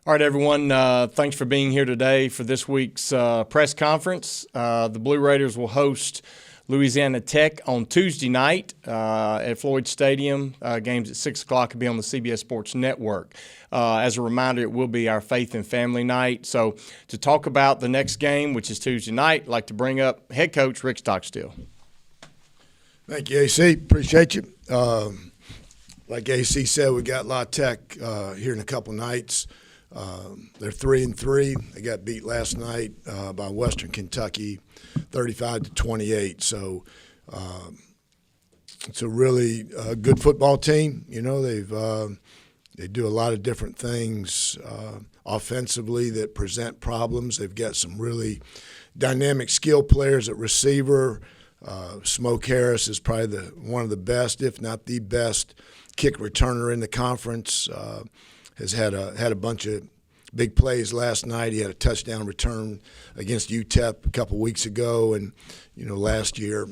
All right, everyone. Thanks for being here today for this week's press conference. The Blue Raiders will host Louisiana Tech on Tuesday night at Floyd Stadium. Games at 6 o'clock will be on the CBS Sports Network. As a reminder, it will be our Faith and Family Night. So to talk about the next game, which is Tuesday night, I'd like to bring up head coach Rick Stockstill. Thank you, AC. Appreciate you. Like AC said, we got La Tech here in a couple nights. They're 3-3. They got beat last night by Western Kentucky, 35-28. So it's a really good football team. You know, they do a lot of different things offensively that present problems. They've got some really dynamic skill players at receiver. Smoke Harris is probably one of the best, if not the best, kick returner in the conference. Has had a bunch of big plays last night. He had a touchdown return against UTEP a couple weeks ago, and last year,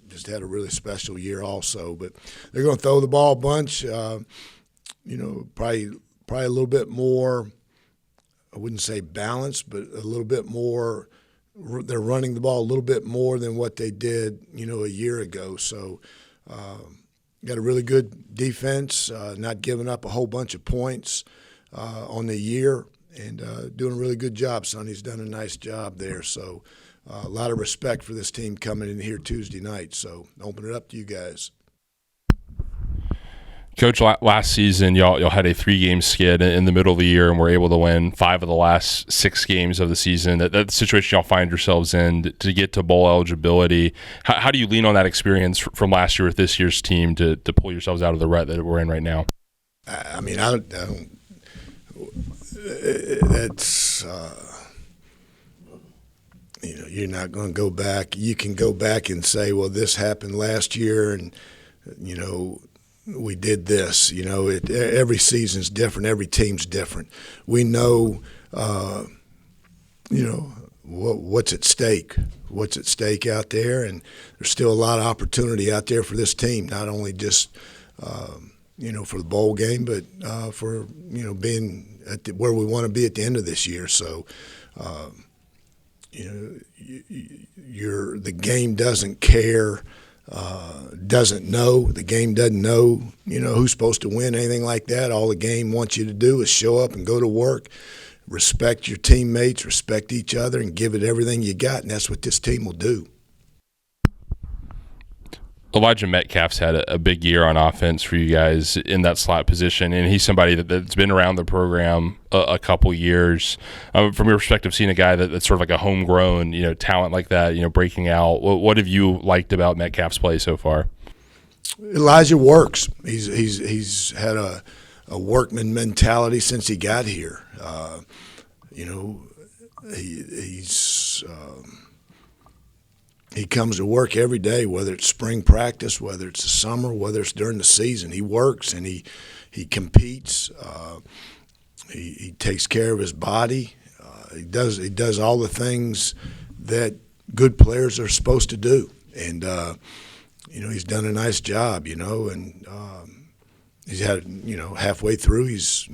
just had a really special year also. But they're going to throw the ball a bunch. Probably a little bit more. I wouldn't say balanced, but a little bit more. They're running the ball a little bit more than what they did, a year ago. So. Got a really good defense, not giving up a whole bunch of points on the year, and doing a really good job. Sonny's done a nice job there. So a lot of respect for this team coming in here Tuesday night. So open it up to you guys. Coach, last season y'all had a 3-game skid in the middle of the year and were able to win 5 of the last 6 games of the season. That situation y'all find yourselves in to get to bowl eligibility. How do you lean on that experience from last year with this year's team to pull yourselves out of the rut that we're in right now? I mean, I don't that's you're not going to go back. You can go back and say, well, this happened last year, and we did this. Every season's different. Every team's different. We know, what's at stake. What's at stake out there, and there's still a lot of opportunity out there for this team. Not only just, for the bowl game, but for being at where we want to be at the end of this year. So, the game doesn't care. Doesn't know. The game doesn't know, who's supposed to win, anything like that. All the game wants you to do is show up and go to work, respect your teammates, respect each other, and give it everything you got, and that's what this team will do. Elijah Metcalf's had a big year on offense for you guys in that slot position, and he's somebody that's been around the program a couple years. From your perspective, seeing a guy that's sort of like a homegrown, talent like that, breaking out, what have you liked about Metcalf's play so far? Elijah works. He's had a workman mentality since he got here. He comes to work every day, whether it's spring practice, whether it's the summer, whether it's during the season. He works and he competes. He takes care of his body. He does all the things that good players are supposed to do. And he's done a nice job. And he's had halfway through he's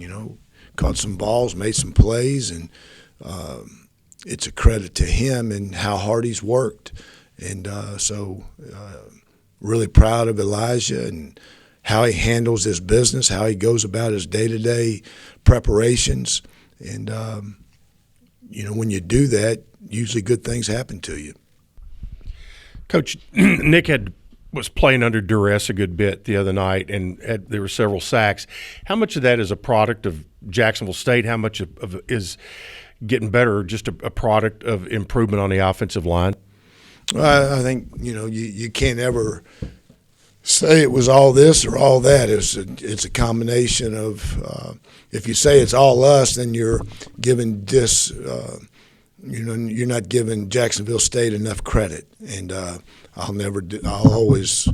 caught some balls, made some plays, and it's a credit to him and how hard he's worked. And so really proud of Elijah and how he handles his business, how he goes about his day-to-day preparations. And, when you do that, usually good things happen to you. Coach, Nick was playing under duress a good bit the other night, and there were several sacks. How much of that is a product of Jacksonville State? How much of is getting better, or just a product of improvement on the offensive line? I think, you can't ever say it was all this or all that. It's a combination of if you say it's all us, then you're giving you're not giving Jacksonville State enough credit. And I'll always,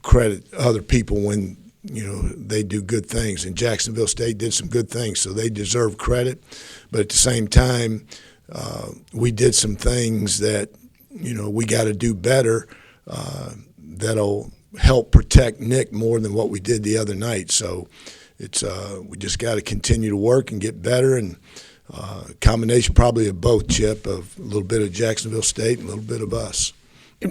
credit other people when, they do good things. And Jacksonville State did some good things, so they deserve credit. But at the same time, we did some things that, we got to do better that'll help protect Nick more than what we did the other night. So it's we just got to continue to work and get better, and combination probably of both, Chip, of a little bit of Jacksonville State and a little bit of us.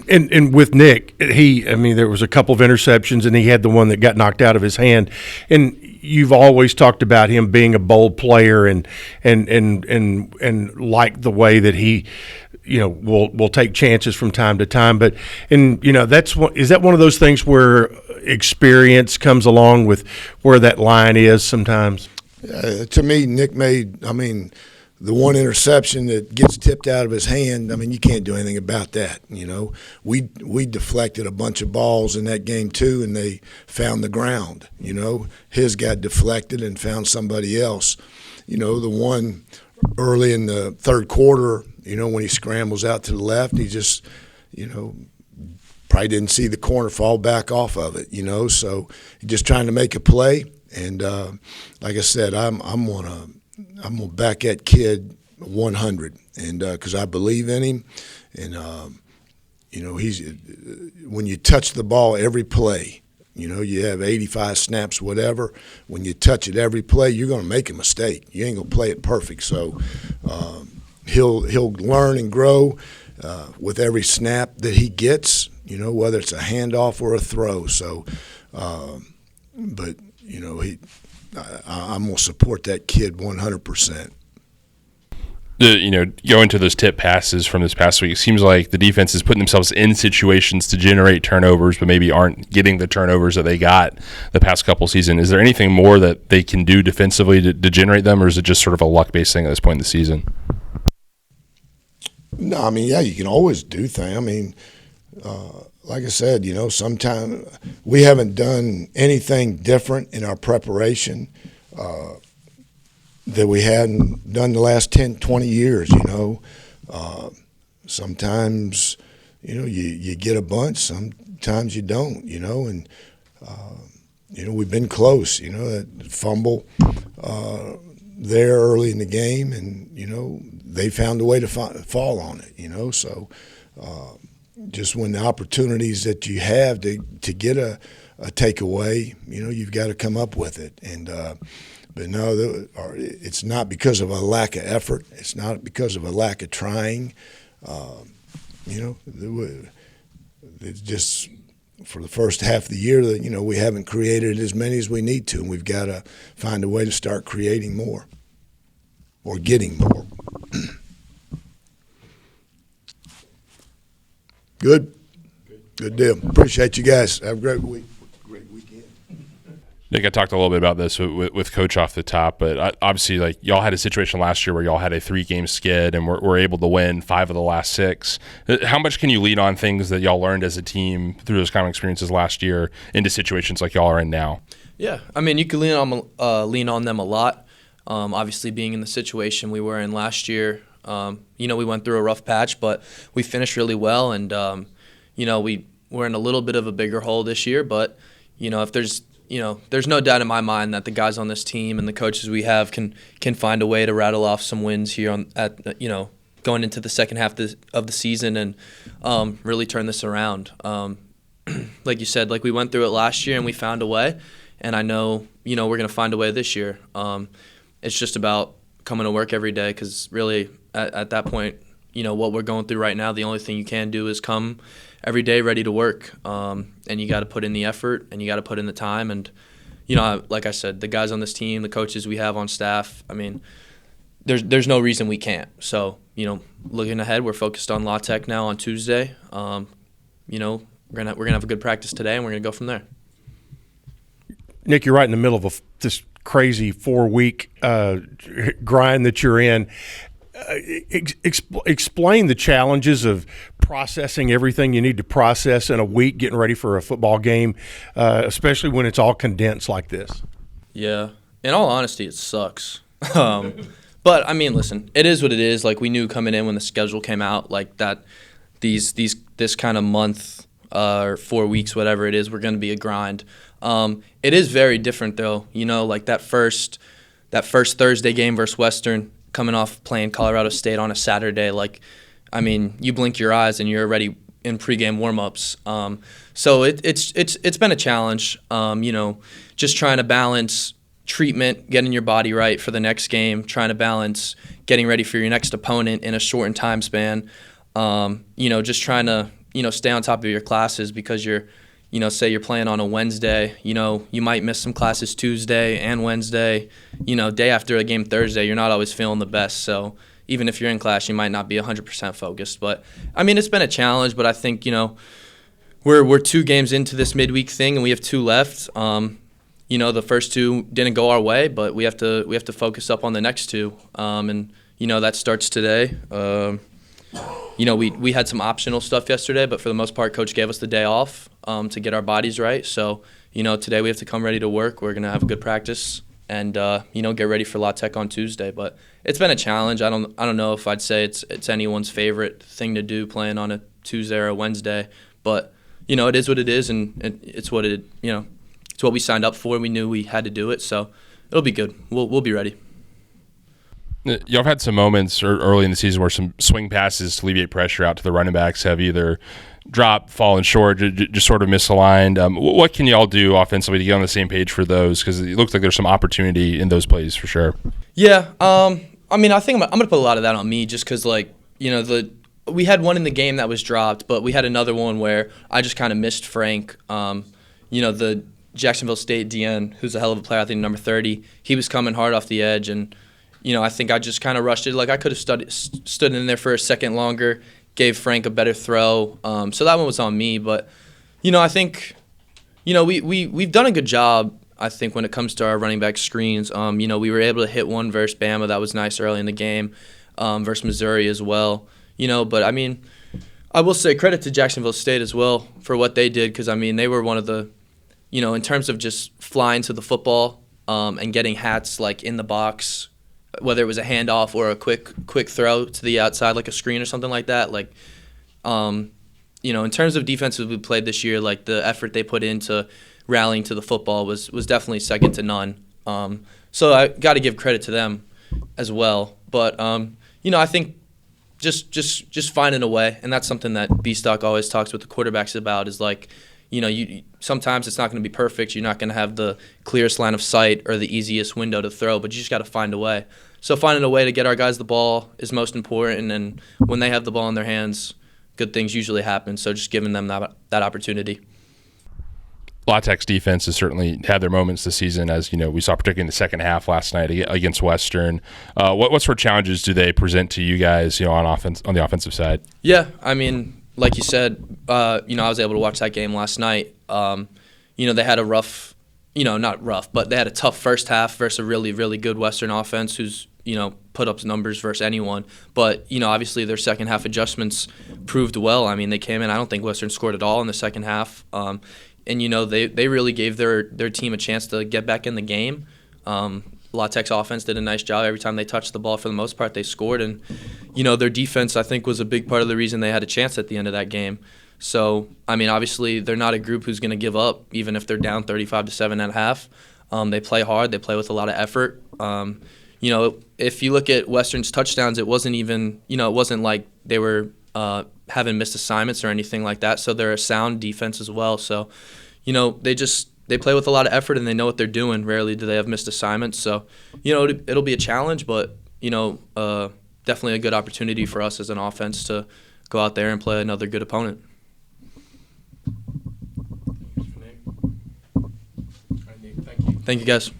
And with Nick, there was a couple of interceptions, and he had the one that got knocked out of his hand. And you've always talked about him being a bold player and like the way that he, will take chances from time to time. But is that one of those things where experience comes along with where that line is sometimes? To me, Nick made, the one interception that gets tipped out of his hand, you can't do anything about that. We deflected a bunch of balls in that game too, and they found the ground. His got deflected and found somebody else. The one early in the third quarter, when he scrambles out to the left, he just, probably didn't see the corner fall back off of it. So he's just trying to make a play. And like I said, I'm gonna back that kid 100, and because I believe in him, and he's when you touch the ball every play, you have 85 snaps, whatever. When you touch it every play, you're gonna make a mistake. You ain't gonna play it perfect. So he'll learn and grow with every snap that he gets. Whether it's a handoff or a throw. So, but. I'm going to support that kid 100%. Going to those tip passes from this past week, it seems like the defense is putting themselves in situations to generate turnovers, but maybe aren't getting the turnovers that they got the past couple seasons. Is there anything more that they can do defensively to generate them, or is it just sort of a luck-based thing at this point in the season? No, you can always do things. Like I said, sometimes we haven't done anything different in our preparation that we hadn't done the last 10, 20 years, Sometimes, you get a bunch, sometimes you don't, and, we've been close, that fumble there early in the game, and, they found a way to fall on it, so just when the opportunities that you have to get a takeaway, you've got to come up with it. And but no, it's not because of a lack of effort. It's not because of a lack of trying. It's just for the first half of the year that we haven't created as many as we need to, and we've got to find a way to start creating more or getting more. Good deal. Appreciate you guys. Have a great week. Great weekend. Nick, I talked a little bit about this with Coach off the top, but obviously, y'all had a situation last year where y'all had a 3-game skid and were able to win 5 of the last 6. How much can you lean on things that y'all learned as a team through those kind of experiences last year into situations like y'all are in now? Yeah, you can lean on them a lot. Obviously, being in the situation we were in last year. We went through a rough patch, but we finished really well, and we're in a little bit of a bigger hole this year. But if there's no doubt in my mind that the guys on this team and the coaches we have can find a way to rattle off some wins here going into the second half of the season and really turn this around. Like you said, we went through it last year and we found a way, and I know we're going to find a way this year. It's just about coming to work every day, because really at that point, what we're going through right now, the only thing you can do is come every day ready to work, and you got to put in the effort and you got to put in the time. And like I said, the guys on this team, the coaches we have on staff, there's no reason we can't. So looking ahead, we're focused on La Tech now on Tuesday. We're gonna have a good practice today, and we're gonna go from there. Nick, you're right in the middle of this crazy 4-week grind that you're in. Explain the challenges of processing everything you need to process in a week, getting ready for a football game, especially when it's all condensed like this. Yeah, in all honesty, it sucks. But listen, it is what it is. We knew coming in when the schedule came out, that this kind of month or 4 weeks, whatever it is, we're going to be a grind. It is very different though, that first Thursday game versus Western, coming off playing Colorado State on a Saturday, you blink your eyes and you're already in pregame warm-ups. So it's been a challenge, just trying to balance treatment, getting your body right for the next game, trying to balance getting ready for your next opponent in a shortened time span. Just trying to, stay on top of your classes because you're, say you're playing on a Wednesday, you might miss some classes Tuesday and Wednesday, day after a game Thursday, you're not always feeling the best. So even if you're in class, you might not be 100% focused. But, it's been a challenge, but I think, we're 2 games into this midweek thing and we have 2 left. The first 2 didn't go our way, but we have to focus up on the next 2. That starts today. We had some optional stuff yesterday, but for the most part, Coach gave us the day off to get our bodies right. So, today we have to come ready to work. We're going to have a good practice and, get ready for La Tech on Tuesday. But it's been a challenge. I don't know if I'd say it's anyone's favorite thing to do playing on a Tuesday or a Wednesday. But, it is what it is, and it's what it's what we signed up for. We knew we had to do it, so it'll be good. We'll be ready. Y'all have had some moments early in the season where some swing passes to alleviate pressure out to the running backs have either dropped, fallen short, just sort of misaligned. What can y'all do offensively to get on the same page for those? Because it looks like there's some opportunity in those plays for sure. Yeah, I think I'm going to put a lot of that on me just because, we had one in the game that was dropped, but we had another one where I just kind of missed Frank. The Jacksonville State DN, who's a hell of a player, I think number 30, he was coming hard off the edge, and I think I just kind of rushed it. I could have stood in there for a second longer, gave Frank a better throw. So that one was on me. But, I think, we've done a good job, I think, when it comes to our running back screens. We were able to hit one versus Bama. That was nice early in the game, versus Missouri as well. But, I will say credit to Jacksonville State as well for what they did because, they were one of the, in terms of just flying to the football and getting hats, in the box, whether it was a handoff or a quick throw to the outside, like a screen or something like that. In terms of defenses we played this year, the effort they put into rallying to the football was definitely second to none. So I got to give credit to them as well. But, I think just finding a way, and that's something that B-Stock always talks with the quarterbacks about is you sometimes it's not going to be perfect. You're not going to have the clearest line of sight or the easiest window to throw, but you just got to find a way. So finding a way to get our guys the ball is most important, and when they have the ball in their hands, good things usually happen. So just giving them that opportunity. La Tech's defense has certainly had their moments this season, as we saw particularly in the second half last night against Western. What sort of challenges do they present to you guys, on the offensive side? Yeah, like you said, I was able to watch that game last night. They had a rough, not rough, but they had a tough first half versus a really, really good Western offense who's, put up numbers versus anyone. But, obviously their second half adjustments proved well. They came in, I don't think Western scored at all in the second half. And, they really gave their team a chance to get back in the game. La Tech's offense did a nice job. Every time they touched the ball, for the most part, they scored. And, their defense, I think, was a big part of the reason they had a chance at the end of that game. So, obviously, they're not a group who's going to give up, even if they're down 35-7 at half. They play hard. They play with a lot of effort. If you look at Western's touchdowns, it wasn't even, it wasn't like they were having missed assignments or anything like that. So they're a sound defense as well. So, they play with a lot of effort and they know what they're doing. Rarely do they have missed assignments. So, it'll be a challenge, but, definitely a good opportunity for us as an offense to go out there and play another good opponent. Thank you, guys.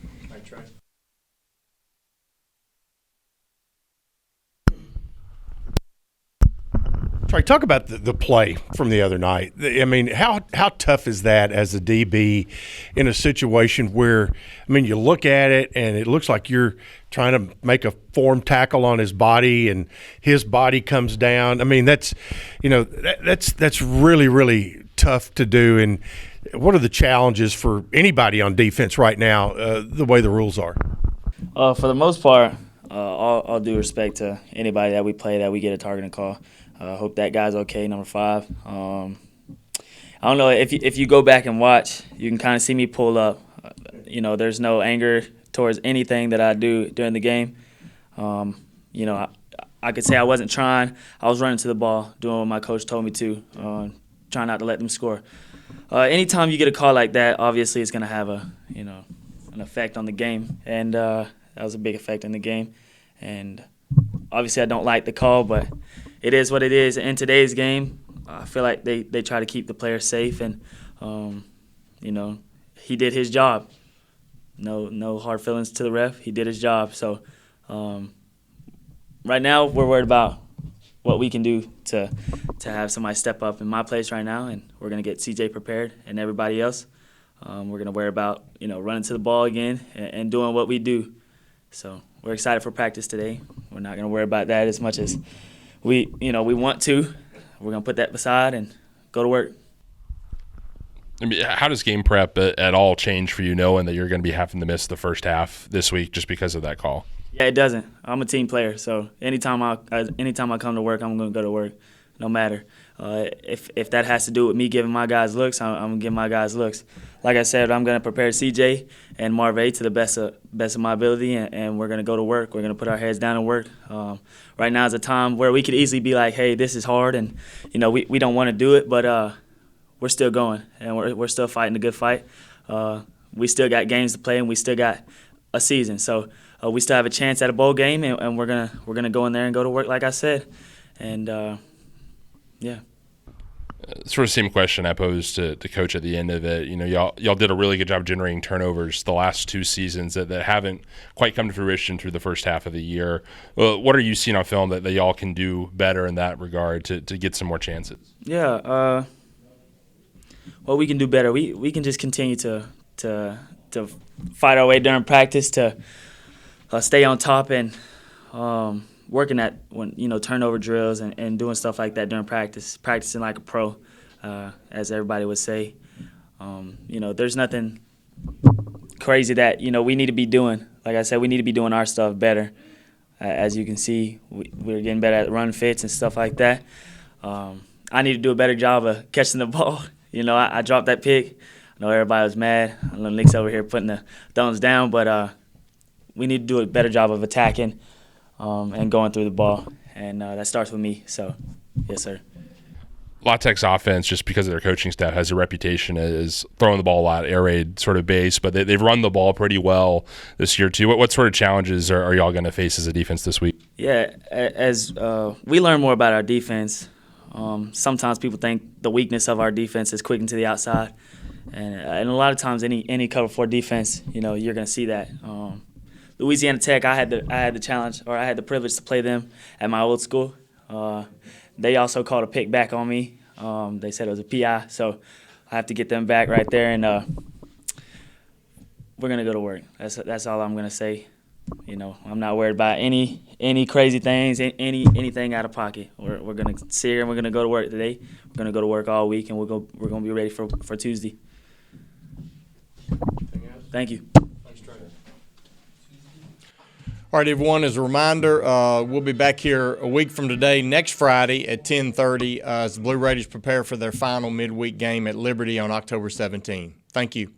Trey, talk about the play from the other night. How tough is that as a DB in a situation where, you look at it and it looks like you're trying to make a form tackle on his body and his body comes down. That's really, really tough to do. And what are the challenges for anybody on defense right now, the way the rules are? For the most part, all due respect to anybody that we play that we get a targeting call. Hope that guy's okay, number 5. I don't know, if you go back and watch, you can kind of see me pull up. There's no anger towards anything that I do during the game. I could say I wasn't trying. I was running to the ball, doing what my coach told me to, trying not to let them score. Anytime you get a call like that, obviously it's going to have an effect on the game, and that was a big effect in the game. And obviously I don't like the call, but it is what it is. In today's game, I feel like they try to keep the players safe, and he did his job. No hard feelings to the ref. He did his job. So right now we're worried about what we can do to have somebody step up in my place right now, and we're going to get CJ prepared and everybody else. We're going to worry about running to the ball again and doing what we do. So we're excited for practice today. We're not going to worry about that as much as we want to. We're going to put that beside and go to work. I mean, how does game prep at all change for you, knowing that you're going to be having to miss the first half this week just because of that call? Yeah, it doesn't. I'm a team player, so anytime I come to work, I'm going to go to work, no matter. If that has to do with me giving my guys looks, I'm going to give my guys looks. Like I said, I'm going to prepare CJ and Marve to the best of my ability, and we're going to go to work. We're going to put our heads down and work. Right now is a time where we could easily be like, hey, this is hard, and we don't want to do it, but we're still going, and we're still fighting a good fight. We still got games to play, and we still got a season. So we still have a chance at a bowl game, and we're gonna go in there and go to work, like I said, and yeah. Sort of same question I posed to Coach at the end of it. Y'all did a really good job generating turnovers the last two seasons that haven't quite come to fruition through the first half of the year. What are you seeing on film that y'all can do better in that regard to get some more chances? Yeah, well, we can do better. We can just continue to fight our way during practice to stay on top and working at turnover drills and doing stuff like that during practicing like a pro, as everybody would say. There's nothing crazy that we need to be doing. Like I said, we need to be doing our stuff better. As you can see, we're getting better at run fits and stuff like that. I need to do a better job of catching the ball. I dropped that pick. I know everybody was mad. I know Nick's over here putting the thumbs down, but we need to do a better job of attacking and going through the ball, and that starts with me. So, yes, sir. La Tech's offense, just because of their coaching staff, has a reputation as throwing the ball a lot, air raid sort of base, but they've run the ball pretty well this year too. What sort of challenges are y'all going to face as a defense this week? Yeah, as we learn more about our defense, sometimes people think the weakness of our defense is quicking to the outside, and a lot of times any cover 4 defense, you're going to see that. Louisiana Tech, I had the challenge, or I had the privilege to play them at my old school. They also called a pick back on me. They said it was a PI, so I have to get them back right there, and we're gonna go to work. That's all I'm gonna say. I'm not worried about any crazy things, anything out of pocket. We're gonna sit here and we're gonna go to work today. We're gonna go to work all week, and we're gonna be ready for Tuesday. Thank you. All right, everyone, as a reminder, we'll be back here a week from today, next Friday at 10:30, as the Blue Raiders prepare for their final midweek game at Liberty on October 17. Thank you.